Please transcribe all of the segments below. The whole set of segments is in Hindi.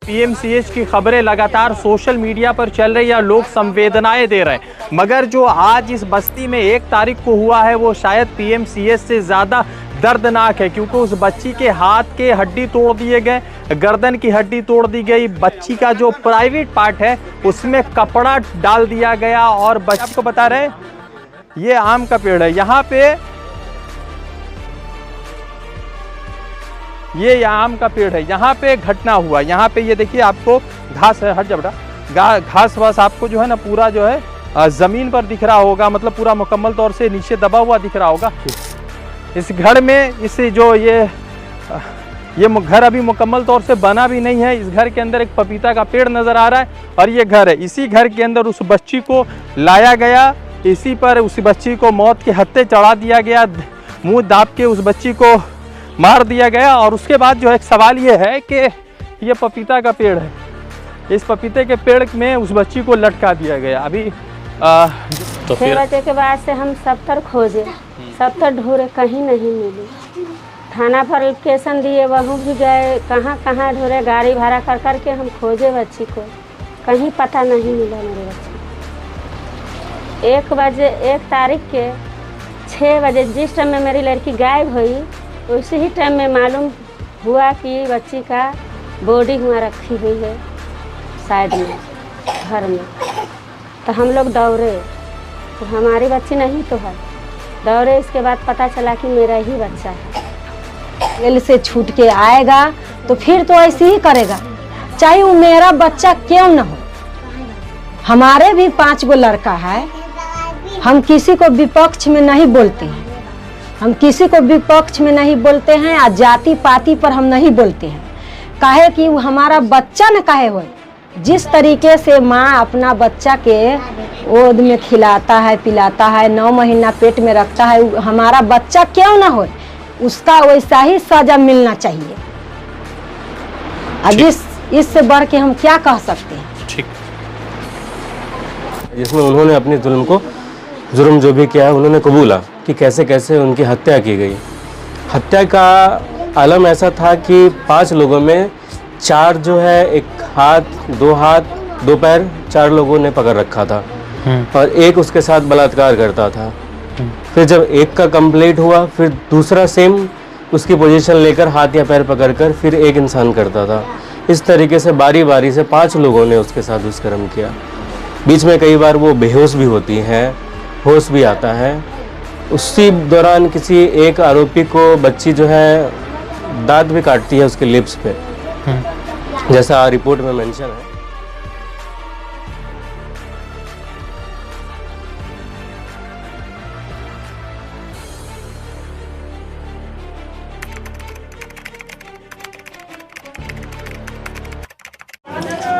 पीएमसीएच की खबरें लगातार सोशल मीडिया पर चल रही है, लोग संवेदनाएं दे रहे हैं, मगर जो आज इस बस्ती में 1 तारीख को हुआ है वो शायद पीएमसीएच से ज़्यादा दर्दनाक है, क्योंकि उस बच्ची के हाथ के हड्डी तोड़ दिए गए, गर्दन की हड्डी तोड़ दी गई, बच्ची का जो प्राइवेट पार्ट है उसमें कपड़ा डाल दिया गया। और बच्ची को बता रहे हैं ये आम का पेड़ है, यहाँ पे ये आम का पेड़ है, यहाँ पे घटना हुआ। यहाँ पे ये देखिए आपको घास है, हट जबड़ा घास वास आपको जो है ना पूरा जो है ज़मीन पर दिख रहा होगा, मतलब पूरा मुकम्मल तौर से नीचे दबा हुआ दिख रहा होगा। इस घर में इस जो ये घर अभी मुकम्मल तौर से बना भी नहीं है। इस घर के अंदर एक पपीता का पेड़ नज़र आ रहा है और ये घर है। इसी घर के अंदर उस बच्ची को लाया गया, इसी पर उस बच्ची को मौत के हत्थे चढ़ा दिया गया, मुँह दाब के उस बच्ची को मार दिया गया। और उसके बाद जो एक सवाल ये है कि ये पपीता का पेड़ है, इस पपीते के पेड़ में उस बच्ची को लटका दिया गया। अभी तो 6 बजे के बाद से हम सब तर खोजे, सब तर ढूंढे, कहीं नहीं मिली। थाना पर एप्लीकेशन दिए, वहाँ भी गए, कहाँ कहाँ ढूंढे, गाड़ी भाड़ा कर कर के हम खोजे बच्ची को, कहीं पता नहीं मिला मेरे बच्ची। 1 तारीख के 6 बजे जिस टाइम में मेरी लड़की गायब हुई, उसी ही टाइम में मालूम हुआ कि बच्ची का बॉडी हुआ रखी हुई है साइड में घर में। तो हम लोग दौड़े तो हमारी बच्ची नहीं तो है, दौड़े, इसके बाद पता चला कि मेरा ही बच्चा है। जेल से छूट के आएगा तो फिर तो ऐसे ही करेगा, चाहे वो मेरा बच्चा क्यों न हो। हमारे भी 5 गो लड़का है, हम किसी को विपक्ष में नहीं बोलते हैं, हम किसी को विपक्ष में नहीं बोलते हैं, और जाति पाति पर हम नहीं बोलते हैं। काहे कि वो हमारा बच्चा न काहे हो। जिस तरीके से माँ अपना बच्चा के गोद में खिलाता है, पिलाता है, 9 महीना पेट में रखता है, हमारा बच्चा क्यों ना हो, उसका वैसा ही सजा मिलना चाहिए। अब इससे बढ़ के हम क्या कह सकते हैं। ठीक, जिसमें उन्होंने अपने जुर्म जो भी किया है उन्होंने कबूला कि कैसे कैसे उनकी हत्या की गई। हत्या का आलम ऐसा था कि 5 लोगों में 4 जो है, 1 हाथ 2 पैर 4 लोगों ने पकड़ रखा था और एक उसके साथ बलात्कार करता था। फिर जब एक का कंप्लीट हुआ, फिर दूसरा सेम उसकी पोजीशन लेकर हाथ या पैर पकड़कर फिर एक इंसान करता था। इस तरीके से बारी बारी से 5 लोगों ने उसके साथ दुष्कर्म किया। बीच में कई बार वो बेहोश भी होती हैं, होश भी आता है। उसी दौरान किसी एक आरोपी को बच्ची जो है दांत भी काटती है उसके लिप्स पे, जैसा रिपोर्ट में मेंशन है।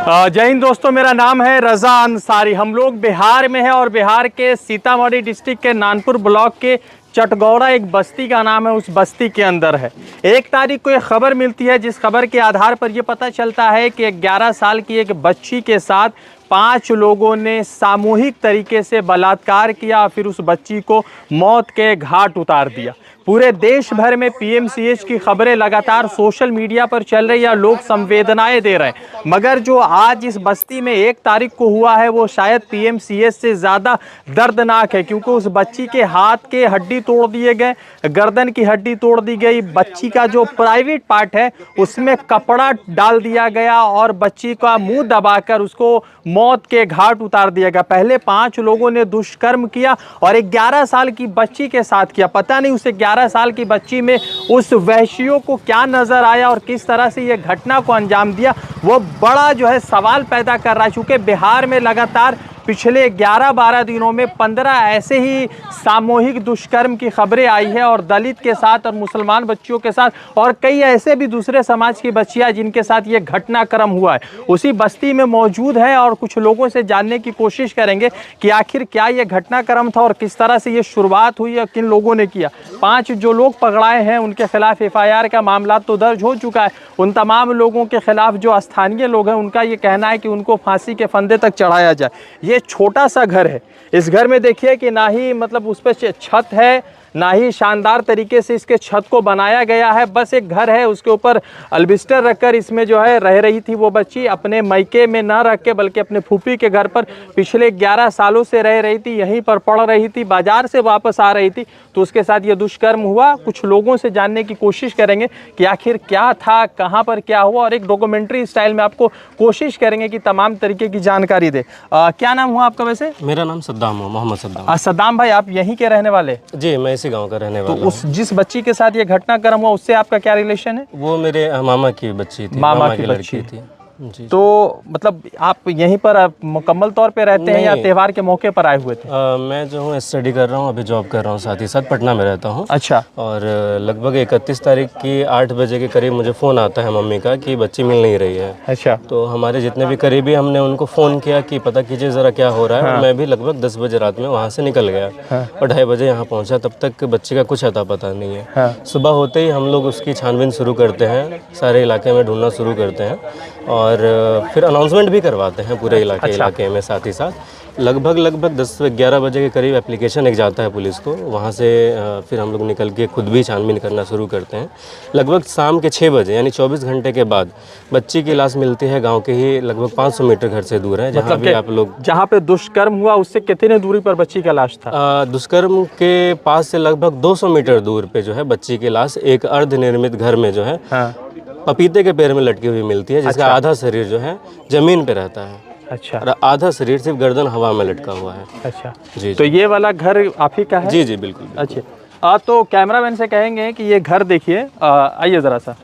जय हिंद दोस्तों, मेरा नाम है रज़ा अंसारी। हम लोग बिहार में हैं और बिहार के सीतामढ़ी डिस्ट्रिक्ट के नानपुर ब्लॉक के चटगौड़ा एक बस्ती का नाम है, उस बस्ती के अंदर है। 1 तारीख को एक खबर मिलती है, जिस खबर के आधार पर यह पता चलता है कि 11 साल की एक बच्ची के साथ 5 लोगों ने सामूहिक तरीके से बलात्कार किया, फिर उस बच्ची को मौत के घाट उतार दिया। पूरे देश भर में पीएमसीएच की खबरें लगातार सोशल मीडिया पर चल रही है, लोग संवेदनाएं दे रहे हैं, मगर जो आज इस बस्ती में 1 तारीख को हुआ है वो शायद पीएमसीएच से ज़्यादा दर्दनाक है, क्योंकि उस बच्ची के हाथ के हड्डी तोड़ दिए गए, गर्दन की हड्डी तोड़ दी गई, बच्ची का जो प्राइवेट पार्ट है उसमें कपड़ा डाल दिया गया और बच्ची का मुंह दबाकर उसको मौत के घाट उतार दिया गया। पहले 5 लोगों ने दुष्कर्म किया और 11 साल की बच्ची के साथ किया। पता नहीं उस 11 साल की बच्ची में उस वहशियों को क्या नजर आया और किस तरह से ये घटना को अंजाम दिया, वो बड़ा जो है सवाल पैदा कर रहा है। चूंकि बिहार में लगातार पिछले 11-12 दिनों में 15 ऐसे ही सामूहिक दुष्कर्म की खबरें आई है, और दलित के साथ और मुसलमान बच्चियों के साथ और कई ऐसे भी दूसरे समाज की बच्चियां जिनके साथ ये घटनाक्रम हुआ है, उसी बस्ती में मौजूद है। और कुछ लोगों से जानने की कोशिश करेंगे कि आखिर क्या ये घटनाक्रम था और किस तरह से ये शुरुआत हुई है, किन लोगों ने किया। 5 जो लोग पकड़ाए हैं उनके खिलाफ FIR का मामला तो दर्ज हो चुका है। उन तमाम लोगों के खिलाफ जो स्थानीय लोग हैं उनका ये कहना है कि उनको फांसी के फंदे तक चढ़ाया जाए। ये छोटा सा घर है, इस घर में देखिए कि ना ही मतलब उस पर छत है, ना ही शानदार तरीके से इसके छत को बनाया गया है। बस एक घर है, उसके ऊपर अल्बिस्टर रखकर इसमें जो है रह रही थी वो बच्ची, अपने मायके में ना रख के बल्कि अपने फूफी के घर पर पिछले 11 सालों से रह रही थी, यहीं पर पढ़ रही थी, बाजार से वापस आ रही थी तो उसके साथ ये दुष्कर्म हुआ। कुछ लोगों से जानने की कोशिश करेंगे कि आखिर क्या था, कहाँ पर क्या हुआ, और एक डॉक्यूमेंट्री स्टाइल में आपको कोशिश करेंगे कि तमाम तरीके की जानकारी दे। क्या नाम हुआ आपका वैसे? मेरा नाम सद्दाम है, मोहम्मद सद्दाम। सद्दाम भाई, आप यहीं के रहने वाले? जी, मैं इसी गांव का रहने तो वाला हूं। उस जिस बच्ची के साथ ये घटनाक्रम हुआ उससे आपका क्या रिलेशन है? वो मेरे मामा की बच्ची थी, मामा की लड़की बच्ची थी जी। तो मतलब आप यहीं पर मुकम्मल तौर पे रहते हैं या नहीं। त्यौहार के मौके पर आए हुए थे? मैं जो हूँ स्टडी कर रहा हूँ, अभी जॉब कर रहा हूँ, साथ ही साथ पटना में रहता हूँ। अच्छा। और लगभग 31 तारीख की 8 बजे के करीब मुझे फ़ोन आता है मम्मी का कि बच्ची मिल नहीं रही है। अच्छा। तो हमारे जितने भी करीबी, हमने उनको फ़ोन किया कि पता कीजिए ज़रा क्या हो रहा है। और मैं भी लगभग 10 बजे रात में वहाँ से निकल गया और 2:30 बजे यहाँ पहुँचा, तब तक बच्चे का कुछ अता पता नहीं है। सुबह होते ही हम लोग उसकी छानबीन शुरू करते हैं, सारे इलाके में ढूंढना शुरू करते हैं और फिर अनाउंसमेंट भी करवाते हैं पूरे इलाके में। साथ ही साथ लगभग 10 से 11 बजे के करीब एप्लीकेशन एक जाता है पुलिस को, वहाँ से फिर हम लोग निकल के खुद भी छानबीन करना शुरू करते हैं। लगभग शाम के 6 बजे यानी 24 घंटे के बाद बच्ची की लाश मिलती है, गांव के ही लगभग 500 मीटर घर से दूर है, जहाँ भी आप लोग, जहाँ पे दुष्कर्म हुआ उससे कितने दूरी पर बच्ची का लाश था? दुष्कर्म के पास से लगभग 200 मीटर दूर पे जो है बच्ची की लाश एक अर्धनिर्मित घर में जो है पपीते के पेड़ में लटकी हुई मिलती है, जिसका आधा शरीर जो है जमीन पे रहता है। अच्छा। और आधा शरीर सिर्फ गर्दन हवा में लटका हुआ है। अच्छा जी। तो ये वाला घर आप ही का है? जी जी बिल्कुल। अच्छा। तो कैमरामैन से कहेंगे कि ये घर देखिए, आइए ज़रा सा।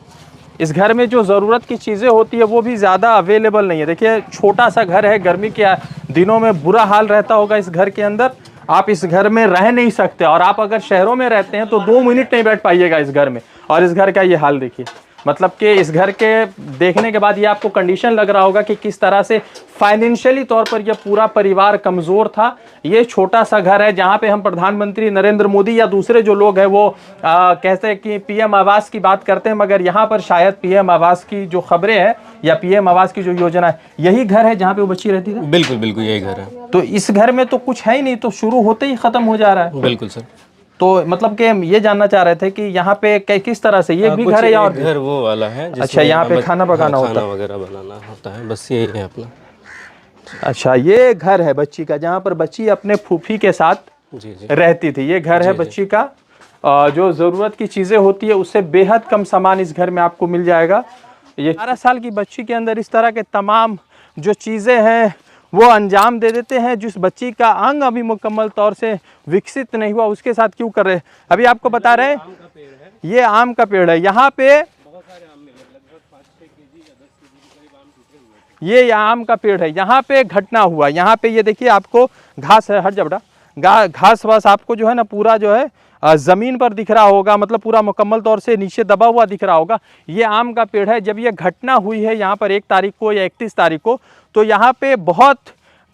इस घर में जो ज़रूरत की चीज़ें होती है वो भी ज़्यादा अवेलेबल नहीं है। देखिए छोटा सा घर है, गर्मी के दिनों में बुरा हाल रहता होगा इस घर के अंदर, आप इस घर में रह नहीं सकते। और आप अगर शहरों में रहते हैं तो 2 मिनट नहीं बैठ पाइएगा इस घर में, और इस घर का ये हाल देखिए। मतलब कि इस घर के देखने के बाद ये आपको कंडीशन लग रहा होगा कि किस तरह से फाइनेंशियली तौर पर यह पूरा परिवार कमज़ोर था। ये छोटा सा घर है जहाँ पे हम प्रधानमंत्री नरेंद्र मोदी या दूसरे जो लोग हैं वो कहते हैं कि पीएम आवास की बात करते हैं, मगर यहाँ पर शायद पीएम आवास की जो खबरें हैं या पीएम आवास की जो योजना है, यही घर है जहाँ पे वो बच्ची रहती थी? बिल्कुल बिल्कुल यही घर है। तो इस घर में तो कुछ है ही नहीं, तो शुरू होते ही ख़त्म हो जा रहा है। बिल्कुल सर। तो मतलब कि हम ये जानना चाह रहे थे कि यहाँ पे किस तरह से, ये भी घर है या और घर वो वाला है? अच्छा, यहाँ पे खाना पकाना होता है, खाना वगैरह बनाना होता है, बस यही है अपना। अच्छा, ये घर है बच्ची का जहाँ पर बच्ची अपने फूफी के साथ जी जी रहती थी। ये घर है बच्ची का। जो ज़रूरत की चीज़ें होती है उससे बेहद कम सामान इस घर में आपको मिल जाएगा। ये 12 साल की बच्ची के अंदर इस तरह के तमाम जो चीज़ें हैं वो अंजाम दे देते हैं। जिस बच्ची का अंग अभी मुकम्मल तौर से विकसित नहीं हुआ उसके साथ क्यों कर रहे हैं? अभी आपको बता रहे हैं ये आम का पेड़ है। यहाँ पे ये आम का पेड़ है, यहाँ पे घटना हुआ। यहाँ पे ये देखिए आपको घास है, हट जबड़ा घास वास आपको जो है ना पूरा जो है ज़मीन पर दिख रहा होगा, मतलब पूरा मुकम्मल तौर से नीचे दबा हुआ दिख रहा होगा। ये आम का पेड़ है। जब ये घटना हुई है यहाँ पर 1 तारीख को या 31 तारीख को, तो यहाँ पे बहुत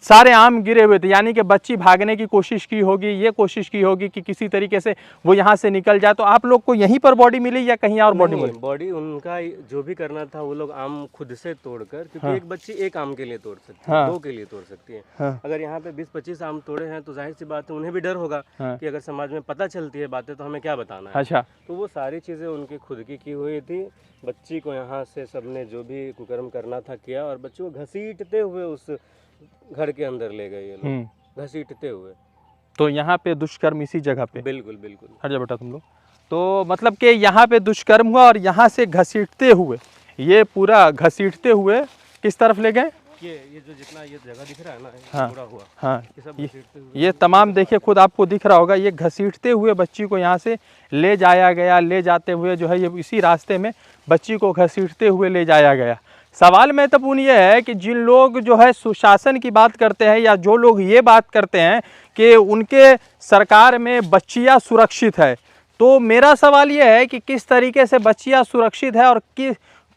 सारे आम गिरे हुए थे, यानी कि बच्ची भागने की कोशिश की होगी, ये कोशिश की होगी कि किसी तरीके से वो यहाँ से निकल जाए। तो आप लोग को यहीं पर बॉडी मिली या कहीं और बॉडी मिली? बॉडी उनका जो भी करना था वो लोग आम खुद से तोड़कर, क्योंकि एक बच्ची एक आम के लिए तोड़ सकती है, 2 के लिए तोड़ सकती है। अगर यहाँ पे 20-25 आम तोड़े हैं तो जाहिर सी बात है उन्हें भी डर होगा कि अगर समाज में पता चलती है बातें तो हमें क्या बताना है। अच्छा। तो वो सारी चीज़ें उनकी खुद की हुई थी। बच्ची को यहाँ से सबने जो भी कुकर्म करना था किया और बच्ची को घसीटते हुए उस घर के अंदर ले गए ये लोग, घसीटते हुए। तो यहाँ पे दुष्कर्म इसी जगह पे? बिल्कुल बिल्कुल। हट जा बेटा तुम लोग। तो मतलब कि यहाँ पे दुष्कर्म हुआ और यहाँ से घसीटते हुए, ये पूरा घसीटते हुए किस तरफ ले गए? ये जो जितना ये जगह दिख रहा है ना, हाँ, पूरा हुआ, हाँ, ये सब घसीटते हुए, ये तमाम देखिए खुद आपको दिख रहा होगा। ये घसीटते हुए बच्ची को यहाँ से ले जाया गया। ले जाते हुए जो है ये इसी रास्ते में बच्ची को घसीटते हुए ले जाया गया। सवाल महत्वपूर्ण ये है कि जिन लोग जो है सुशासन की बात करते हैं या जो लोग ये बात करते हैं कि उनके सरकार में बच्चियाँ सुरक्षित है, तो मेरा सवाल ये है कि किस तरीके से बच्चियाँ सुरक्षित है और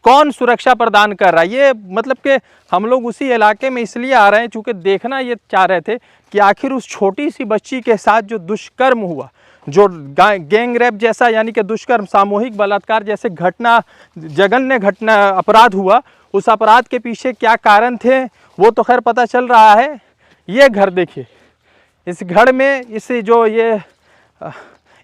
कौन सुरक्षा प्रदान कर रहा है? ये मतलब कि हम लोग उसी इलाके में इसलिए आ रहे हैं चूँकि देखना ये चाह रहे थे कि आखिर उस छोटी सी बच्ची के साथ जो दुष्कर्म हुआ, जो गैंग रेप जैसा यानी कि दुष्कर्म, सामूहिक बलात्कार जैसे घटना, जघन्य घटना, अपराध हुआ, उस अपराध के पीछे क्या कारण थे वो तो खैर पता चल रहा है। ये घर देखिए, इस घर में इस जो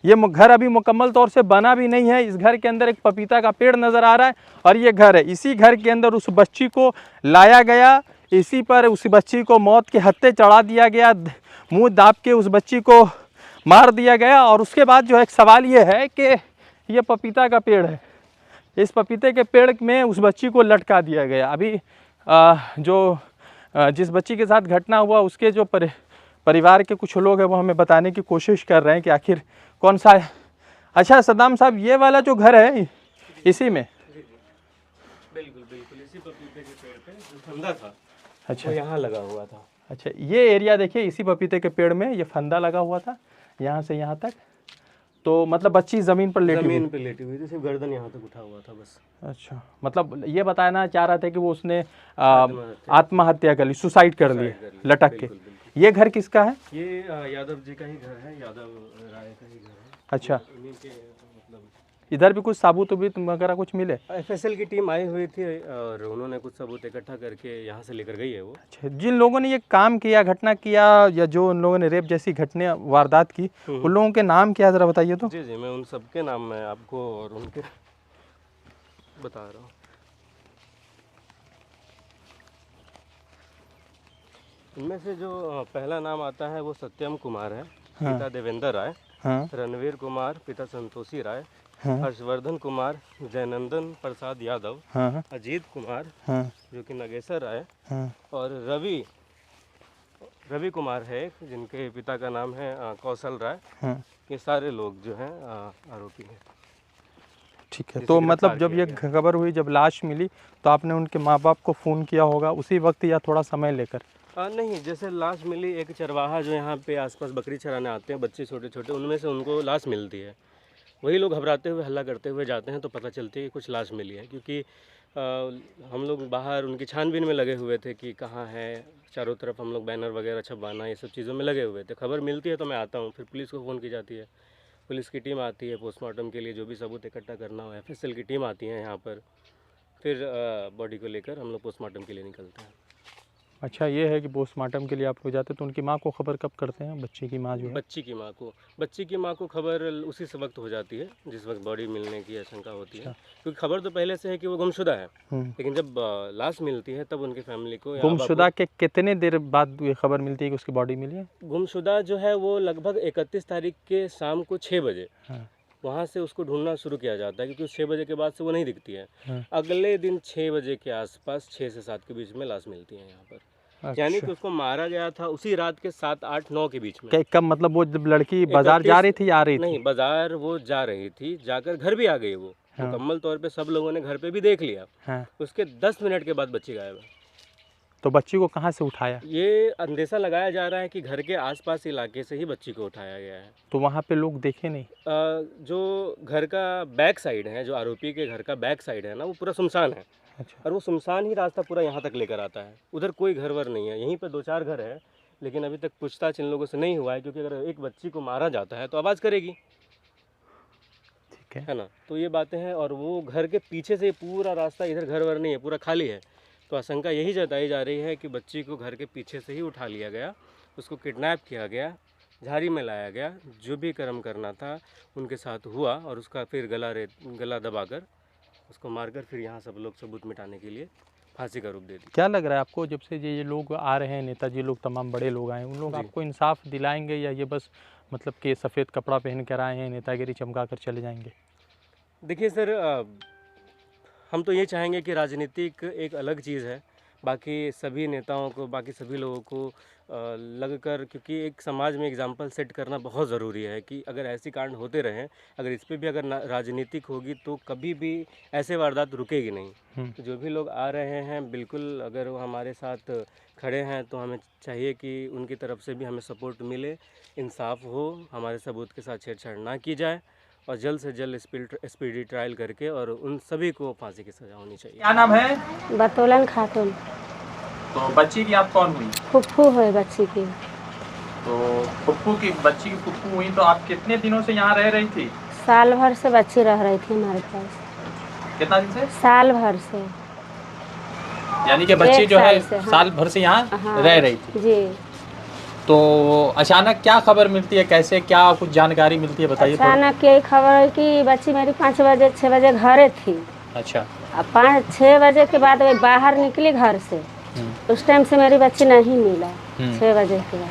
ये घर अभी मुकम्मल तौर से बना भी नहीं है। इस घर के अंदर एक पपीता का पेड़ नज़र आ रहा है और ये घर है। इसी घर के अंदर उस बच्ची को लाया गया, इसी पर उस बच्ची को मौत के हत्थे चढ़ा दिया गया, मुंह दाब के उस बच्ची को मार दिया गया। और उसके बाद जो है एक सवाल ये है कि ये पपीता का पेड़ है, इस पपीते के पेड़ में उस बच्ची को लटका दिया गया। अभी जिस बच्ची के साथ घटना हुआ उसके जो परिवार के कुछ लोग हैं वो हमें बताने की कोशिश कर रहे हैं कि आखिर कौन सा है। अच्छा सद्दाम साहब, ये वाला जो घर है इसी में? बिल्कुल बिल्कुल, इसी पपीते के पेड़ पे जो फंदा था, अच्छा, वो यहाँ लगा हुआ था। अच्छा, ये एरिया देखिए, इसी पपीते के पेड़ में ये फंदा लगा हुआ था, यहाँ से यहाँ तक। तो मतलब बच्ची ज़मीन पर लेटी ज़मीन पे लेटी हुई थी, सिर्फ गर्दन यहाँ तक उठा हुआ था बस। अच्छा, मतलब ये बताना चाह रहा था कि वो उसने आत्महत्या कर ली, सुसाइड कर ली लटक के। ये घर किसका है? ये यादव जी का ही घर है, यादव राय का ही घर है। अच्छा, उन्हीं के मतलब इधर भी कुछ साबुत वगैरह कुछ मिले? एफएसएल की टीम आई हुई थी और उन्होंने कुछ सबूत इकट्ठा करके यहाँ से लेकर गई है वो। अच्छा, जिन लोगों ने ये काम किया, घटना किया, या जो उन लोगों ने रेप जैसी घटना वारदात की, उन लोगों के नाम क्या ज़रा बताइए तो। जी जी, मैं उन सबके नाम मैं आपको और उनके बता रहा हूँ। इनमें से जो पहला नाम आता है वो सत्यम कुमार है, पिता देवेंद्र राय। हाँ, रणवीर कुमार, पिता संतोषी राय। हाँ, हर्षवर्धन कुमार, जयनंदन प्रसाद यादव। हाँ, अजीत कुमार, हाँ, जो कि नगेश्वर राय। हाँ, और रवि कुमार है एक, जिनके पिता का नाम है कौशल राय। हाँ। ये सारे लोग जो हैं आरोपी हैं। ठीक है, तो मतलब जब ये खबर हुई, जब लाश मिली, तो आपने उनके माँ बाप को फ़ोन किया होगा उसी वक्त या थोड़ा समय लेकर? नहीं, जैसे लाश मिली, एक चरवाहा जो यहाँ पे आसपास बकरी चराने आते हैं बच्चे छोटे छोटे, उनमें से उनको लाश मिलती है। वही लोग घबराते हुए हल्ला करते हुए जाते हैं तो पता चलती है कि कुछ लाश मिली है, क्योंकि हम लोग बाहर उनकी छानबीन में लगे हुए थे कि कहाँ है। चारों तरफ हम लोग बैनर वगैरह छपवाना ये सब चीज़ों में लगे हुए थे। खबर मिलती है तो मैं आता हूँ, फिर पुलिस को फ़ोन की जाती है, पुलिस की टीम आती है पोस्टमार्टम के लिए, जो भी सबूत इकट्ठा करना हो। एफएसएल की टीम आती है यहाँ पर, फिर बॉडी को लेकर हम लोग पोस्टमार्टम के लिए निकलते हैं। अच्छा, ये है कि पोस्टमार्टम के लिए आप लोग जाते, तो उनकी माँ को खबर कब करते हैं? बच्ची की माँ जो है, बच्ची की माँ को खबर उसी से वक्त हो जाती है जिस वक्त बॉडी मिलने की आशंका होती है, क्योंकि खबर तो पहले से है कि वो गुमशुदा है। लेकिन जब लाश मिलती है तब उनकी फैमिली को, गुमशुदा के कितने देर बाद ये खबर मिलती है कि उसकी बॉडी मिली है? गुमशुदा जो है वो लगभग 31 तारीख के शाम को 6 बजे वहाँ से उसको ढूंढना शुरू किया जाता है, क्योंकि 6 बजे के बाद से वो नहीं दिखती है। अगले दिन 6 बजे के आसपास, 6 से 7 के बीच में लाश मिलती है यहाँ पर। अच्छा। यानी कि उसको मारा गया था उसी रात के 7, 8, 9 के बीच में। कब मतलब वो जब लड़की बाजार जा रही थी, आ रही थी? नहीं, बाजार वो जा रही थी, जाकर घर भी आ गई वो। मुकम्मल तौर पे सब लोगों ने घर पे भी देख लिया। उसके 10 मिनट के बाद बच्ची गायब है। तो बच्ची को कहाँ से उठाया? ये अंदेशा लगाया जा रहा है कि घर के आसपास इलाके से ही बच्ची को उठाया गया है। तो वहाँ पे लोग देखे नहीं? जो घर का बैक साइड है, जो आरोपी के घर का बैक साइड है ना, वो पूरा सुनसान है। अच्छा। और वो सुनसान ही रास्ता पूरा यहाँ तक लेकर आता है, उधर कोई घर वर नहीं है। यहीं पे 2-4 घर है, लेकिन अभी तक पूछताछ इन लोगों से नहीं हुआ है, क्योंकि अगर एक बच्ची को मारा जाता है तो आवाज़ करेगी, ठीक है ना। तो ये बातें हैं। और वो घर के पीछे से पूरा रास्ता, इधर घर वर नहीं है, पूरा खाली है। तो आशंका यही जताई जा रही है कि बच्ची को घर के पीछे से ही उठा लिया गया, उसको किडनैप किया गया, झाड़ी में लाया गया, जो भी कर्म करना था उनके साथ हुआ, और उसका फिर गला दबाकर उसको मारकर फिर यहाँ सब लोग सबूत मिटाने के लिए फांसी का रूप दे दी। क्या लग रहा है आपको, जब से ये लोग आ रहे हैं, नेताजी लोग, तमाम बड़े लोग आए, उन लोग आपको इंसाफ दिलाएंगे, या ये बस मतलब कि सफ़ेद कपड़ा पहन कर आए हैं, नेतागिरी चमका कर चले जाएंगे? देखिए सर, हम तो ये चाहेंगे कि राजनीतिक एक अलग चीज़ है, बाकी सभी नेताओं को, बाकी सभी लोगों को लगकर, क्योंकि एक समाज में एग्जाम्पल सेट करना बहुत ज़रूरी है कि अगर ऐसी कांड होते रहें, अगर इस पे भी अगर राजनीतिक होगी तो कभी भी ऐसे वारदात रुकेगी नहीं। जो भी लोग आ रहे हैं, बिल्कुल अगर वो हमारे साथ खड़े हैं तो हमें चाहिए कि उनकी तरफ से भी हमें सपोर्ट मिले, इंसाफ हो, हमारे सबूत के साथ छेड़छाड़ ना की जाए, और जल्द से जल्द स्पीडी ट्रायल करके और उन सभी को फांसी की सज़ा होनी चाहिए। क्या नाम है? बतौलन खातून। तो बच्ची की आप कौन हुई? फुफ्फू है बच्ची की। तो बच्ची की फुफ्फू हुई, तो आप कितने दिनों से यहाँ रह रही थी? साल भर से बच्ची रह रही थी हमारे पास। कितना दिन से? साल भर से। यानी कि बच्ची जो है साल भर से यहाँ रह रही थी जी। तो अचानक क्या खबर मिलती है, कैसे क्या कुछ जानकारी मिलती है, बताइए थोड़ा। अचानक यही खबर है कि बच्ची मेरी 5 बजे 6 बजे घरे थी। अच्छा। अब 5-6 बजे के बाद वही बाहर निकली घर से, उस टाइम से मेरी बच्ची नहीं मिला। 6 बजे के बाद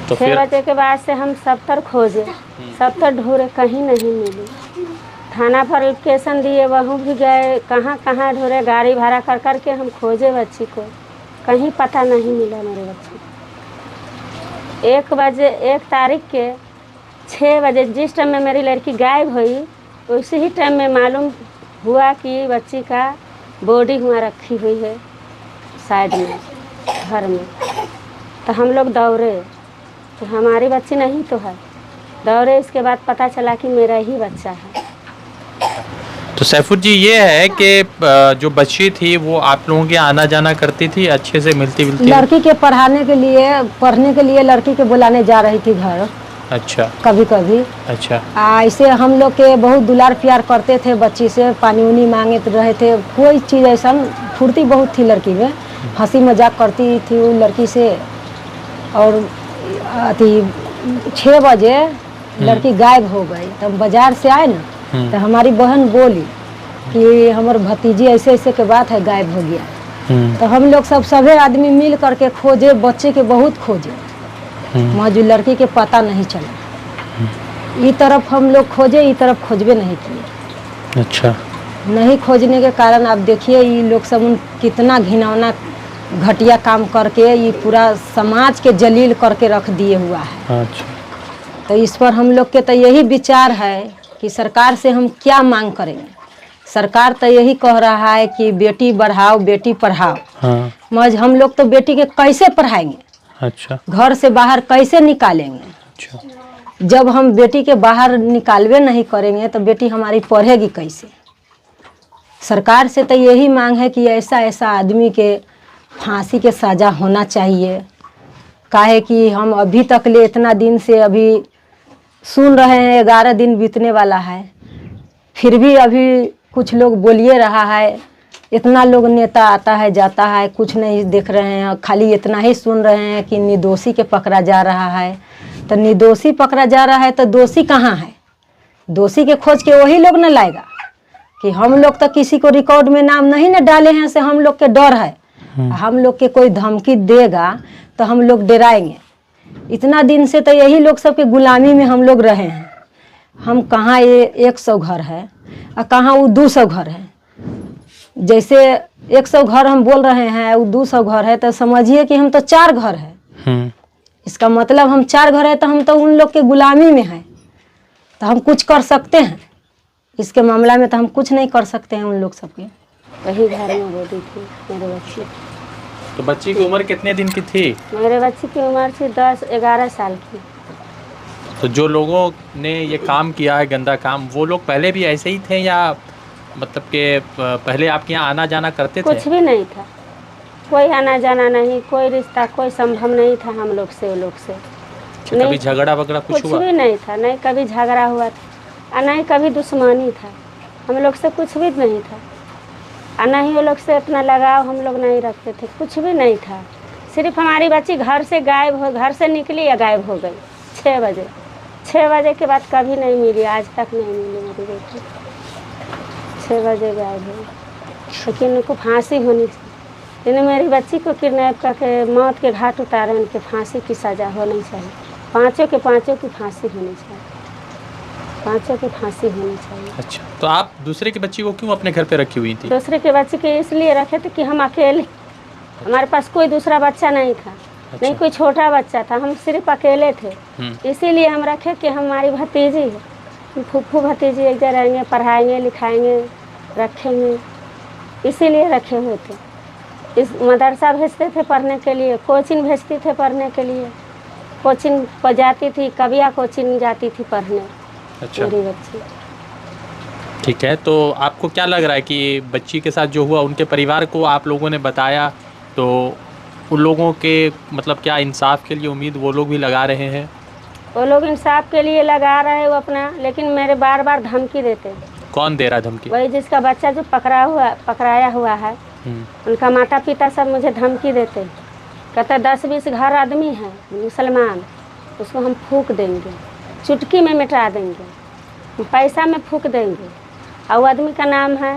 तो 6 बजे के बाद से हम सब तर खोजे, सब तर ढूंढे, कहीं नहीं मिली। थाना पर एप्लीकेशन दिए, वहाँ भी गए, कहाँ कहाँ ढूंढे, गाड़ी भाड़ा कर कर के हम खोजे बच्ची को, कहीं पता नहीं मिला मेरे बच्ची। 1 तारीख के 6 बजे जिस टाइम में मेरी लड़की गायब हुई, उसी ही टाइम में मालूम हुआ कि बच्ची का बॉडी हुआ रखी हुई है साइड में घर में। तो हम लोग दौड़े तो हमारी बच्ची नहीं तो है, दौड़े, इसके बाद पता चला कि मेरा ही बच्चा है। तो सैफुद्दीन जी, ये है कि जो बच्ची थी वो आप लोगों के आना जाना करती थी, अच्छे से मिलती जुलती? लड़की के पढ़ने के लिए लड़की के बुलाने जा रही थी घर। अच्छा। कभी कभी। अच्छा। ऐसे हम लोग के बहुत दुलार प्यार करते थे, बच्ची से पानी उनी मांगे रहे थे, कोई चीज़ ऐसा फुर्ती बहुत थी लड़की में, हंसी मजाक करती थी वो लड़की से। और अति 6 बजे लड़की गायब हो गई। तब बाजार से आए ना, तो हमारी बहन बोली कि हमारे भतीजी ऐसे ऐसे के बात है, गायब हो गया। तो हम लोग सभी आदमी मिल करके खोजे, बच्चे के बहुत खोजे, वहाँ जो लड़की के पता नहीं चला। ये तरफ हम लोग खोजे, ये तरफ खोजबे नहीं किए। अच्छा। नहीं खोजने के कारण आप देखिए ये लोग सब कितना घिनौना घटिया काम करके ये पूरा समाज के जलील करके रख दिए हुआ है। अच्छा। तो इस पर हम लोग के तो यही विचार है कि सरकार से हम क्या मांग करेंगे। सरकार तो यही कह रहा है कि बेटी बढ़ाओ बेटी पढ़ाओ। हाँ। मगर हम लोग तो बेटी के कैसे पढ़ाएंगे? अच्छा। घर से बाहर कैसे निकालेंगे? अच्छा। जब हम बेटी के बाहर निकालवे नहीं करेंगे तो बेटी हमारी पढ़ेगी कैसे? सरकार से तो यही मांग है कि ऐसा ऐसा आदमी के फांसी के सज़ा होना चाहिए। काहे कि हम अभी तक ले इतना दिन से अभी सुन रहे हैं, 11 दिन बीतने वाला है, फिर भी अभी कुछ लोग बोलिए रहा है। इतना लोग नेता आता है जाता है, कुछ नहीं देख रहे हैं, खाली इतना ही सुन रहे हैं कि निर्दोषी के पकड़ा जा रहा है। तो निर्दोषी पकड़ा जा रहा है तो दोषी कहाँ है? दोषी के खोज के वही लोग न लाएगा कि हम लोग तो किसी को रिकॉर्ड में नाम नहीं न डाले हैं, से हम लोग के डर है। हम लोग के कोई धमकी देगा तो हम लोग डराएंगे। इतना दिन से तो यही लोग सबके गुलामी में हम लोग रहे हैं। हम कहाँ ये 100 घर है और कहाँ वो 200 घर है। जैसे 100 घर हम बोल रहे हैं, वो 200 घर है, तो समझिए कि हम तो 4 घर है। इसका मतलब हम 4 घर है तो हम तो उन लोग के गुलामी में हैं, तो हम कुछ कर सकते हैं इसके मामला में? तो हम कुछ नहीं कर सकते हैं उन लोग सबके। वही घर में रोती थी मेरे बच्ची। तो बच्ची की उम्र कितने दिन की थी? मेरे बच्ची की उम्र थी 10-11 साल की। तो जो लोगों ने ये काम किया है गंदा काम, वो लोग पहले भी ऐसे ही थे या मतलब कि पहले आपके यहाँ आना जाना करते थे? कुछ भी नहीं था, कोई आना जाना नहीं, कोई रिश्ता कोई संभव नहीं था हम लोग से, वो लोग से। कभी झगड़ा वगड़ा कुछ हुआ? कुछ भी नहीं था, नहीं कभी झगड़ा हुआ था और नहीं कभी दुश्मनी था। हम लोग से कुछ भी नहीं था और नहीं वो लोग से इतना लगाव हम लोग नहीं रखते थे, कुछ भी नहीं था। सिर्फ हमारी बच्ची घर से गायब हो, घर से निकली या गायब हो गई 6 बजे। 6 बजे के बाद कभी नहीं मिली, आज तक नहीं मिली मेरी बेटी। 6 बजे गायब हो, लेकिन उनको फांसी होनी चाहिए। इन्हें मेरी बच्ची को किडनैप करके मौत के घाट उतारे, उनके फांसी की सज़ा होनी चाहिए। पाँचों की फांसी होनी चाहिए, पाँचों की फांसी होनी चाहिए। अच्छा, तो आप दूसरे की बच्ची को क्यों अपने घर पे रखी हुई थी? दूसरे के बच्चे के इसलिए रखे थे कि हम अकेले, हमारे पास कोई दूसरा बच्चा नहीं था। अच्छा। नहीं कोई छोटा बच्चा था, हम सिर्फ अकेले थे, इसीलिए हम रखे कि हमारी भतीजी है, फूफू भतीजी एक जगह रहेंगे, पढ़ाएंगे लिखाएंगे रखेंगे, इसीलिए रखे हुए थे। इस मदरसा भेजते थे पढ़ने के लिए, कोचिंग भेजती थे पढ़ने के लिए, कोचिंग पर जाती थी, कबिया कोचिंग जाती थी पढ़ने। अच्छा। मेरी बच्ची। ठीक है, तो आपको क्या लग रहा है कि बच्ची के साथ जो हुआ, उनके परिवार को आप लोगों ने बताया, तो उन लोगों के मतलब क्या इंसाफ के लिए उम्मीद वो लोग भी लगा रहे हैं? वो लोग इंसाफ के लिए लगा रहे हैं वो अपना, लेकिन मेरे बार बार धमकी देते हैं। कौन दे रहा है धमकी? वही जिसका बच्चा जो पकड़ाया हुआ है, उनका माता पिता सब मुझे धमकी देते हैं कहता 10-20 घर आदमी है मुसलमान, उसको हम फूक देंगे, चुटकी में मिटा देंगे, पैसा में फूक देंगे। और वो आदमी का नाम है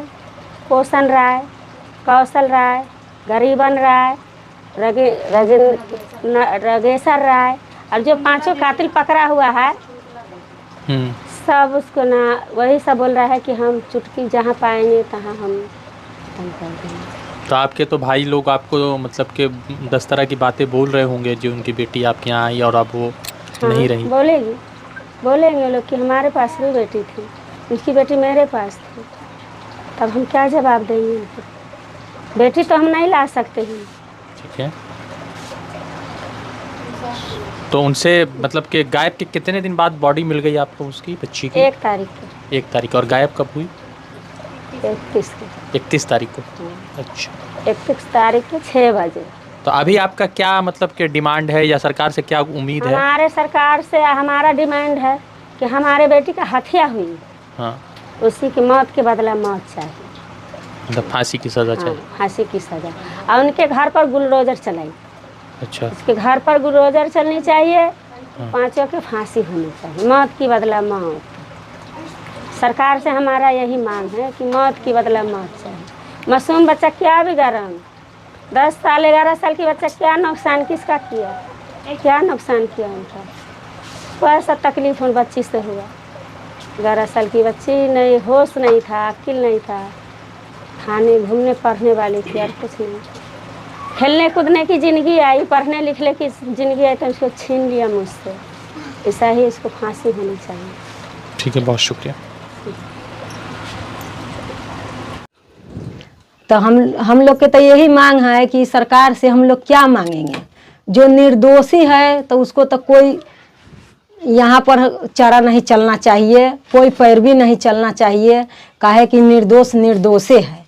पोषण राय, कौशल राय, गरीबन राय, रगेश्वर राय, और जो 5 कातिल पकड़ा हुआ है सब उसको ना वही सब बोल रहा है कि हम चुटकी जहाँ पाएंगे तहाँ हम कर देंगे। तो आपके तो भाई लोग आपको मतलब कि 10 तरह की बातें बोल रहे होंगे, जो उनकी बेटी आपके यहाँ आई और अब वो नहीं रही। बोलेंगे लोग कि हमारे पास भी बेटी थी, उसकी बेटी मेरे पास थी, तब हम क्या जवाब देंगे उनको? बेटी तो हम नहीं ला सकते हैं। ठीक है, तो उनसे मतलब कि गायब के कितने दिन बाद बॉडी मिल गई आपको उसकी बच्ची की? 1 तारीख को। 1 तारीख। और गायब कब हुई? 31 तारीख को। अच्छा, 31 तारीख को 6 बजे। तो अभी आपका क्या मतलब कि डिमांड है या सरकार से क्या उम्मीद है? हमारे सरकार से हमारा डिमांड है कि हमारे बेटी का हत्या हुई, हाँ, उसी की मौत के बदला मौत चाहिए, मतलब फांसी की सज़ा चाहिए। फांसी की सज़ा। और उनके घर पर बुलडोजर चलाई। अच्छा, उसके घर पर बुलडोजर चलनी चाहिए, 5 की फांसी होनी चाहिए, मौत की बदला मौत। सरकार से हमारा यही मांग है कि मौत की बदला मौत चाहिए। मासूम बच्चा क्या बिगाड़ा, 10 साल 11 साल की बच्चा क्या नुकसान किसका किया, क्या नुकसान किया उनका? कोई सा तकलीफ उन बच्ची से हुआ? 11 साल की बच्ची, नहीं होश नहीं था, अक्ल नहीं था, खाने घूमने पढ़ने वाली थी और कुछ नहीं। खेलने कूदने की ज़िंदगी आई, पढ़ने लिखने की ज़िंदगी आई तो उसको छीन लिया मुझसे। ऐसा ही इसको फांसी होनी चाहिए। ठीक है, बहुत शुक्रिया। तो हम लोग के तो यही मांग है कि सरकार से हम लोग क्या मांगेंगे? जो निर्दोषी है तो उसको तो कोई यहाँ पर चारा नहीं चलना चाहिए, कोई पैरवी नहीं चलना चाहिए। काहे कि निर्दोष निर्दोषे है,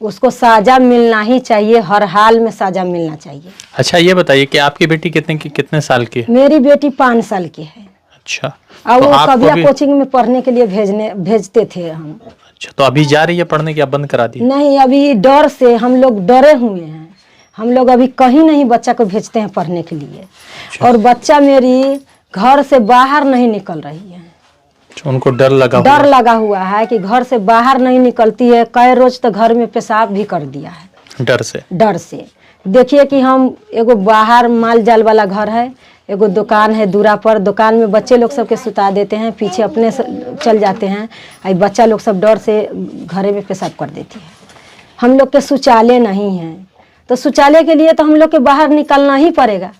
उसको सज़ा मिलना ही चाहिए, हर हाल में सज़ा मिलना चाहिए। अच्छा, ये बताइए कि आपकी बेटी कितने साल की है? मेरी बेटी 5 साल की है। अच्छा, और तो वो आपको कबिया भी कोचिंग में पढ़ने के लिए भेजते थे हम। अच्छा, तो अभी जा रही है पढ़ने की या बंद करा दी? नहीं, अभी डर से हम लोग डरे हुए हैं। हम लोग अभी कहीं नहीं बच्चा को भेजते हैं पढ़ने के लिए। अच्छा। और बच्चा मेरी घर से बाहर नहीं निकल रही है। अच्छा, उनको डर लगा हुआ है कि घर से बाहर नहीं निकलती है। कई रोज तो घर में पेशाब भी कर दिया है डर से। देखिए कि हम एगो बाहर माल जाल वाला घर है, एगो दुकान है दूरा पर, दुकान में बच्चे लोग सबके सुता देते हैं, पीछे अपने चल जाते हैं। आई बच्चा लोग सब डर से घरे में पेशाब कर देती है। हम लोग के शौचालय नहीं है, तो शौचालय के लिए तो हम लोग के बाहर निकलना ही पड़ेगा।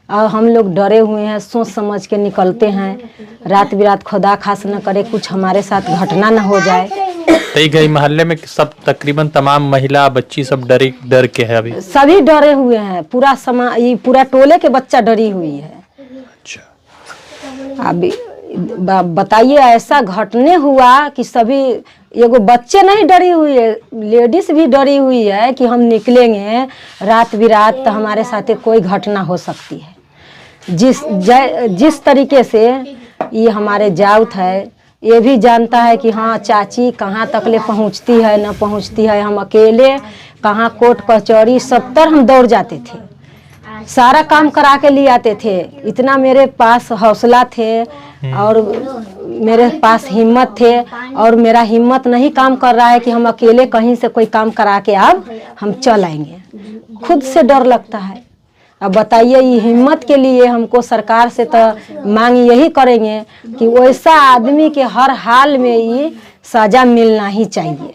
और हम लोग डरे हुए हैं, सोच समझ के निकलते हैं। रात बिरात खुदा खास न करे कुछ हमारे साथ घटना न हो जाए। तो गई मोहल्ले में सब तकरीबन तमाम महिला बच्ची सब डर के है, अभी सभी डरे हुए हैं। पूरा ये पूरा टोले के बच्चा डरी हुई है। अच्छा, अभी बताइए, ऐसा घटने हुआ कि सभी, एगो बच्चे नहीं डरी हुई है, लेडीज भी डरी हुई है कि हम निकलेंगे रात बिरात तो हमारे साथ कोई घटना हो सकती है। जिस तरीके से ये हमारे जाउत है, ये भी जानता है कि हाँ चाची कहाँ तक ले पहुँचती है न पहुँचती है। हम अकेले कहाँ कोर्ट कचहरी सब तर हम दौड़ जाते थे, सारा काम करा के लिए आते थे। इतना मेरे पास हौसला थे और मेरे पास हिम्मत थे, और मेरा हिम्मत नहीं काम कर रहा है कि हम अकेले कहीं से कोई काम करा के अब हम चल आएंगे। खुद से डर लगता है। अब बताइए, ये हिम्मत के लिए हमको सरकार से तो मांग यही करेंगे कि वैसा आदमी के हर हाल में ये सज़ा मिलना ही चाहिए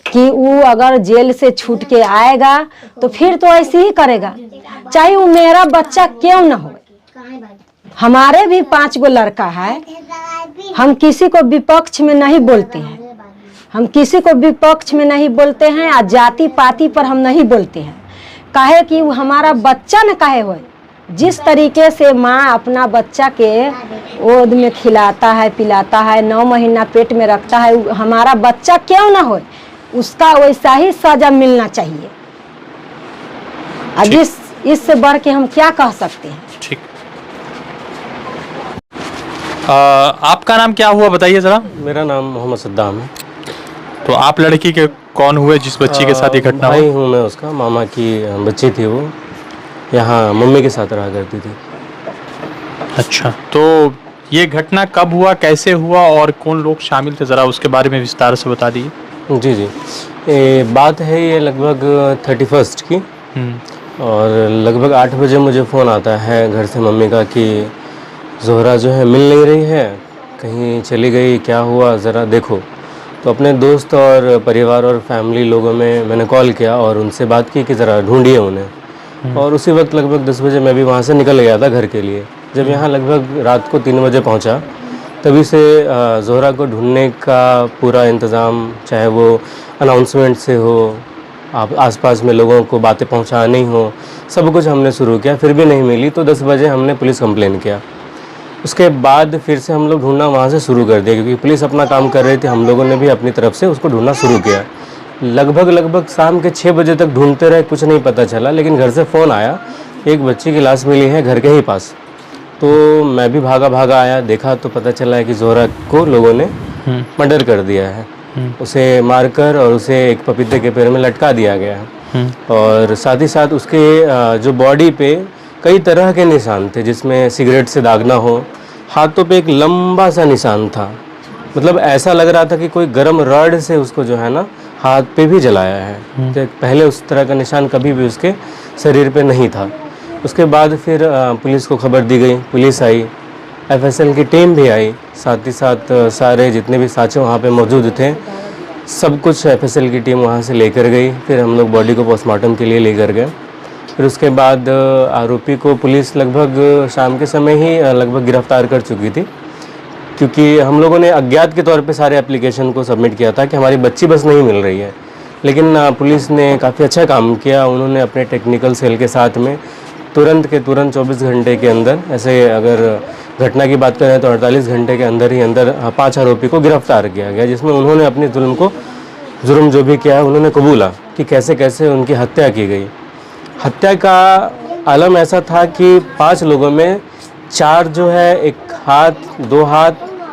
कि वो अगर जेल से छूट के आएगा तो फिर तो ऐसे ही करेगा, चाहे वो मेरा बच्चा क्यों ना हो। हमारे भी 5 गो लड़का है। हम किसी को विपक्ष में नहीं बोलते हैं, हम किसी को विपक्ष में नहीं बोलते हैं, और जाति पाति पर हम नहीं बोलते हैं। काहे कि वो हमारा बच्चा न काहे हो। जिस तरीके से माँ अपना बच्चा के गोद में खिलाता है पिलाता है, 9 महीना पेट में रखता है, हमारा बच्चा क्यों ना हो, उसका वैसा ही सजा मिलना चाहिए। अब इससे बढ़ के हम क्या कह सकते हैं। ठीक। आपका नाम क्या हुआ बताइए जरा? मेरा नाम मोहम्मद सद्दाम है। तो आप लड़की के कौन हुए जिस बच्ची के साथ ये घटना हुई? भाई हूँ मैं उसका, मामा की बच्ची थी वो। यहाँ मम्मी के साथ रहा करती थी। अच्छा, तो ये घटना कब हुआ, कैसे हुआ और कौन लोग शामिल थे, ज़रा उसके बारे में विस्तार से बता दीजिए। जी जी, ये बात है ये लगभग 31 की, और लगभग 8 बजे मुझे फ़ोन आता है घर से मम्मी का कि ज़ोहरा जो है मिल नहीं रही है, कहीं चली गई, क्या हुआ ज़रा देखो। तो अपने दोस्त और परिवार और फैमिली लोगों में मैंने कॉल किया और उनसे बात की कि ज़रा ढूंढिए उन्हें। और उसी वक्त लगभग 10 बजे मैं भी वहाँ से निकल गया था घर के लिए। जब यहाँ लगभग रात को 3 बजे पहुँचा, तभी से ज़ोहरा को ढूंढने का पूरा इंतज़ाम, चाहे वो अनाउंसमेंट से हो, आप आसपास में लोगों को बातें पहुँचानी हो, सब कुछ हमने शुरू किया। फिर भी नहीं मिली तो 10 बजे हमने पुलिस कंप्लेन किया। उसके बाद फिर से हम लोग ढूंढना वहाँ से शुरू कर दिया, क्योंकि पुलिस अपना काम कर रही थी, हम लोगों ने भी अपनी तरफ से उसको ढूंढना शुरू किया। लगभग शाम के 6 बजे तक ढूंढते रहे, कुछ नहीं पता चला। लेकिन घर से फ़ोन आया, एक बच्ची की लाश मिली है घर के ही पास। तो मैं भी भागा आया, देखा तो पता चला है कि ज़ोहरा को लोगों ने मर्डर कर दिया है। उसे मारकर और उसे एक पपीते के पेड़ में लटका दिया गया है। और साथ ही साथ उसके जो बॉडी पे कई तरह के निशान थे, जिसमें सिगरेट से दागना हो, हाथों पे एक लंबा सा निशान था। मतलब ऐसा लग रहा था कि कोई गर्म रॉड से उसको जो है ना हाथ पे भी जलाया है। तो पहले उस तरह का निशान कभी भी उसके शरीर पे नहीं था। उसके बाद फिर पुलिस को खबर दी गई, पुलिस आई, FSL की टीम भी आई, साथ ही साथ सारे जितने भी साथी वहाँ पे मौजूद थे, सब कुछ FSL की टीम वहाँ से लेकर गई। फिर हम लोग बॉडी को पोस्टमार्टम के लिए लेकर गए। फिर उसके बाद आरोपी को पुलिस लगभग शाम के समय ही लगभग गिरफ्तार कर चुकी थी, क्योंकि हम लोगों ने अज्ञात के तौर पे सारे एप्लीकेशन को सबमिट किया था कि हमारी बच्ची बस नहीं मिल रही है। लेकिन पुलिस ने काफ़ी अच्छा काम किया। उन्होंने अपने टेक्निकल सेल के साथ में तुरंत 24 घंटे के अंदर, ऐसे अगर घटना की बात करें तो 48 घंटे के अंदर ही 5 आरोपी को गिरफ्तार किया गया, जिसमें उन्होंने अपने जुर्म जो भी किया है उन्होंने कबूला कि कैसे कैसे उनकी हत्या की गई। हत्या का आलम ऐसा था कि 5 लोगों में 4 जो है, एक हाथ,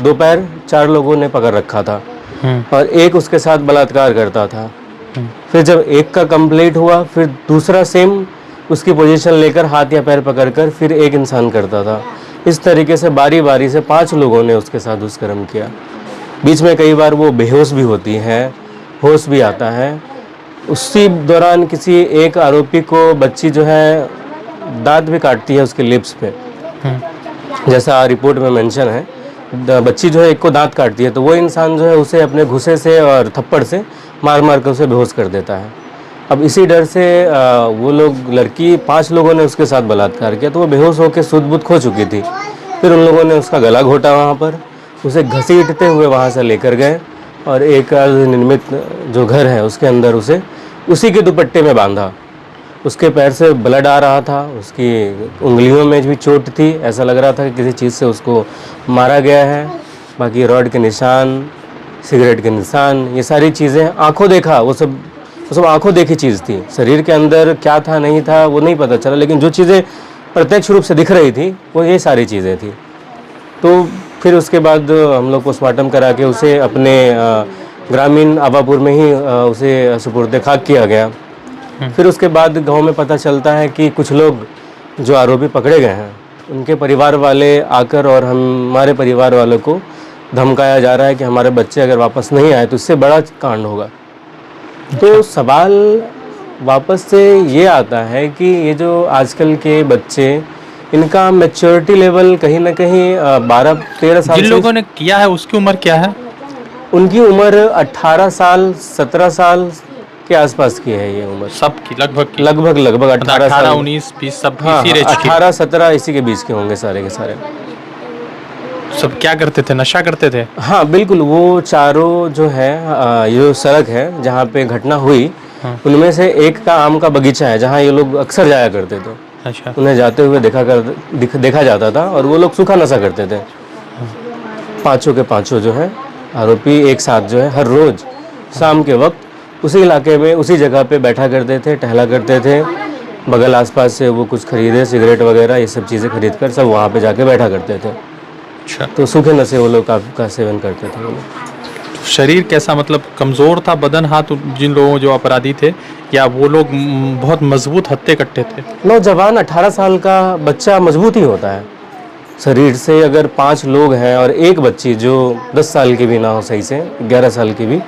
2 पैर, 4 लोगों ने पकड़ रखा था और एक उसके साथ बलात्कार करता था। फिर जब एक का कंप्लीट हुआ, फिर दूसरा सेम उसकी पोजीशन लेकर हाथ या पैर पकड़कर फिर एक इंसान करता था। इस तरीके से बारी बारी से 5 लोगों ने उसके साथ दुष्कर्म किया। बीच में कई बार वो बेहोश भी होती है, होश भी आता है। उसी दौरान किसी एक आरोपी को बच्ची जो है दांत भी काटती है उसके लिप्स पे, जैसा रिपोर्ट में मेंशन है। बच्ची जो है एक को दांत काटती है, तो वो इंसान जो है उसे अपने घुसे से और थप्पड़ से मार कर उसे बेहोश कर देता है। अब इसी डर से वो लोग, लड़की 5 लोगों ने उसके साथ बलात्कार किया, तो वो बेहोश होकर सुध-बुध खो चुकी थी। फिर उन लोगों ने उसका गला घोटा वहाँ पर, उसे घसीटते हुए वहाँ से लेकर गए और एक निर्मित जो घर है उसके अंदर उसे उसी के दुपट्टे में बांधा। उसके पैर से ब्लड आ रहा था, उसकी उंगलियों में भी चोट थी, ऐसा लग रहा था कि किसी चीज़ से उसको मारा गया है। बाकी रॉड के निशान, सिगरेट के निशान, ये सारी चीज़ें आंखों देखा, वो सब आंखों देखी चीज़ थी। शरीर के अंदर क्या था नहीं था वो नहीं पता चला, लेकिन जो चीज़ें प्रत्यक्ष रूप से दिख रही थी वो ये सारी चीज़ें थी। तो फिर उसके बाद हम लोग पोस्टमार्टम करा के उसे अपने ग्रामीण आवापुर में ही उसे सुपुर्द खाक किया गया। फिर उसके बाद गांव में पता चलता है कि कुछ लोग जो आरोपी पकड़े गए हैं उनके परिवार वाले आकर और हमारे परिवार वालों को धमकाया जा रहा है कि हमारे बच्चे अगर वापस नहीं आए तो इससे बड़ा कांड होगा। तो सवाल वापस से ये आता है कि ये जो आजकल के बच्चे, इनका मैच्योरिटी लेवल कहीं ना कहीं 12-13 साल, जिन लोगों ने किया है उसकी उम्र क्या है? उनकी उम्र 18 साल 17 साल के आसपास की है। ये उम्र सबकी लगभग 18 साल, 19 20 सब हाँ, इसी रेंज के। 18-17 इसी के बीच के होंगे सारे के सारे। सब क्या करते थे? नशा करते थे? हाँ बिल्कुल, वो चारों जो है ये जो सड़क है जहाँ पे घटना हुई, उनमें से एक का आम का बगीचा है जहाँ ये लोग अक्सर जाया करते थे। अच्छा। उन्हें जाते हुए देखा जाता था और वो लोग सूखा नशा करते थे। 5 के 5 जो है आरोपी एक साथ जो है हर रोज़ शाम के वक्त उसी इलाके में उसी जगह पे बैठा करते थे, टहला करते थे। बगल आसपास से वो कुछ खरीदे, सिगरेट वगैरह ये सब चीज़ें खरीद कर सब वहाँ पे जाके बैठा करते थे। अच्छा। तो सूखे नशे वो लोग का सेवन करते थे वो लोग। शरीर कैसा, मतलब कमज़ोर था बदन, हाथ, जिन लोगों जो अपराधी थे, या वो लोग बहुत मजबूत हत्थे कट्टे थे? नौजवान 18 साल का बच्चा मजबूत ही होता है शरीर से। अगर 5 लोग हैं और एक बच्ची जो 10 साल की भी ना हो, सही से 11 साल की भी,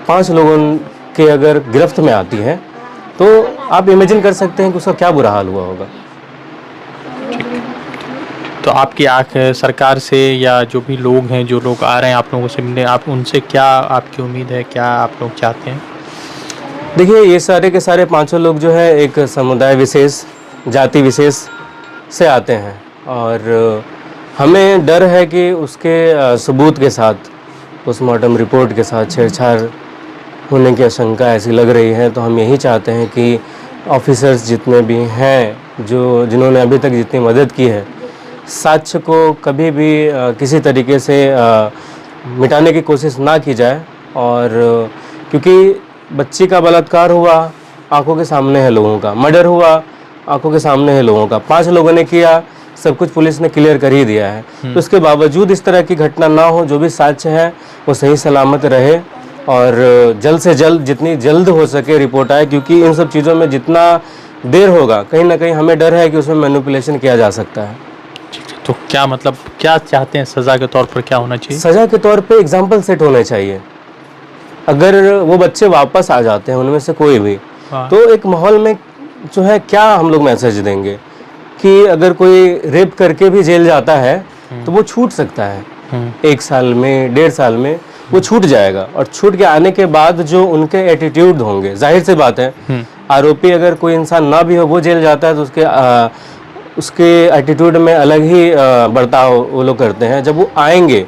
5 लोगों के अगर गिरफ्त में आती है तो आप इमेजिन कर सकते हैं कि उसका क्या बुरा हाल हुआ होगा। तो आपकी आँख सरकार से या जो भी लोग हैं, जो लोग आ रहे हैं आप लोगों से मिलने, आप उनसे क्या आपकी उम्मीद है, क्या आप लोग चाहते हैं? देखिए, ये सारे के सारे 5 लोग जो है एक समुदाय विशेष, जाति विशेष से आते हैं और हमें डर है कि उसके सबूत के साथ, पोस्टमार्टम रिपोर्ट के साथ छेड़छाड़ होने की आशंका ऐसी लग रही है। तो हम यही चाहते हैं कि ऑफिसर्स जितने भी हैं, जिन्होंने अभी तक जितनी मदद की है, साक्ष्य को कभी भी किसी तरीके से मिटाने की कोशिश ना की जाए। और क्योंकि बच्ची का बलात्कार हुआ, आंखों के सामने है लोगों का, मर्डर हुआ, आंखों के सामने है लोगों का, 5 लोगों ने किया, सब कुछ पुलिस ने क्लियर कर ही दिया है। तो उसके बावजूद इस तरह की घटना ना हो, जो भी साक्ष्य है वो सही सलामत रहे और जल्द से जल्द, जितनी जल्द हो सके रिपोर्ट आए। क्योंकि इन सब चीज़ों में जितना देर होगा, कहीं ना कहीं हमें डर है कि उसमें मैनिपुलेशन किया जा सकता है। तो क्या मतलब, क्या चाहते हैं सज़ा के तौर पर, क्या होना चाहिए? सज़ा के तौर पे एग्जाम्पल सेट होने चाहिए। अगर वो बच्चे वापस आ जाते हैं, उनमें से कोई भी, तो एक माहौल में जो है क्या हम लोग मैसेज देंगे कि अगर कोई रेप करके भी जेल जाता है तो वो छूट सकता है 1 साल में, 1.5 साल में वो छूट जाएगा। और छूट के आने के बाद जो उनके एटीट्यूड होंगे, जाहिर सी बात है, आरोपी अगर कोई इंसान ना भी हो, वो जेल जाता है तो उसके एटीट्यूड में अलग ही बर्ताव वो लोग करते हैं। जब वो आएंगे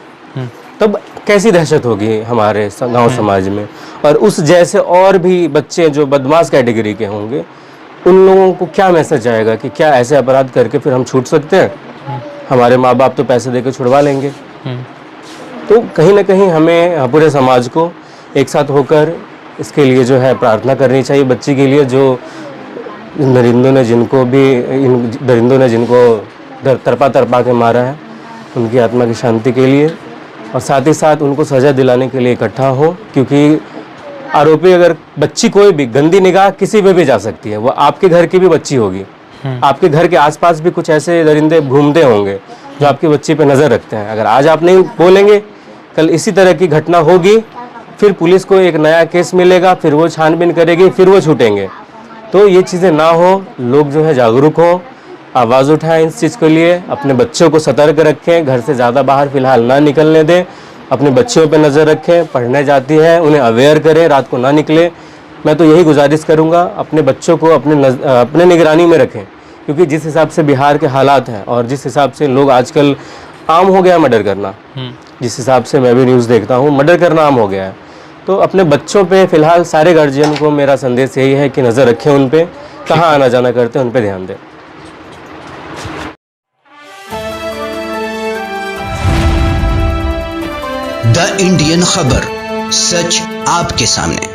तब कैसी दहशत होगी हमारे गांव समाज में। और उस जैसे और भी बच्चे जो बदमाश कैटेगरी के होंगे, उन लोगों को क्या मैसेज आएगा कि क्या ऐसे अपराध करके फिर हम छूट सकते हैं? हमारे माँ बाप तो पैसे देकर छुड़वा लेंगे। तो कहीं ना कहीं हमें पूरे समाज को एक साथ होकर इसके लिए जो है प्रार्थना करनी चाहिए बच्ची के लिए, जो इन दरिंदों ने जिनको तरपा तरपा के मारा है, उनकी आत्मा की शांति के लिए, और साथ ही साथ उनको सज़ा दिलाने के लिए इकट्ठा हो। क्योंकि आरोपी, अगर बच्ची कोई भी गंदी निगाह किसी पे भी जा सकती है, वो आपके घर की भी बच्ची होगी, आपके घर के आसपास भी कुछ ऐसे दरिंदे घूमते होंगे जो आपकी बच्ची पे नज़र रखते हैं। अगर आज आप नहीं बोलेंगे, कल इसी तरह की घटना होगी, फिर पुलिस को एक नया केस मिलेगा, फिर वो छानबीन करेगी, फिर वो छूटेंगे। तो ये चीज़ें ना हो, लोग जो है जागरूक हो, आवाज़ उठाएं इस चीज़ के लिए, अपने बच्चों को सतर्क रखें, घर से ज़्यादा बाहर फ़िलहाल ना निकलने दें, अपने बच्चों पे नज़र रखें, पढ़ने जाती है उन्हें अवेयर करें, रात को ना निकले। मैं तो यही गुजारिश करूँगा, अपने बच्चों को अपने निगरानी में रखें। क्योंकि जिस हिसाब से बिहार के हालात हैं और जिस हिसाब से लोग आजकल, आम हो गया मर्डर करना, जिस हिसाब से मैं भी न्यूज़ देखता हूँ, मर्डर करना आम हो गया है। तो अपने बच्चों पे फ़िलहाल सारे गार्जियन को मेरा संदेश यही है कि नज़र रखें उन पे, कहाँ आना जाना करते हैं उन पे ध्यान दें। द इंडियन खबर, सच आपके सामने।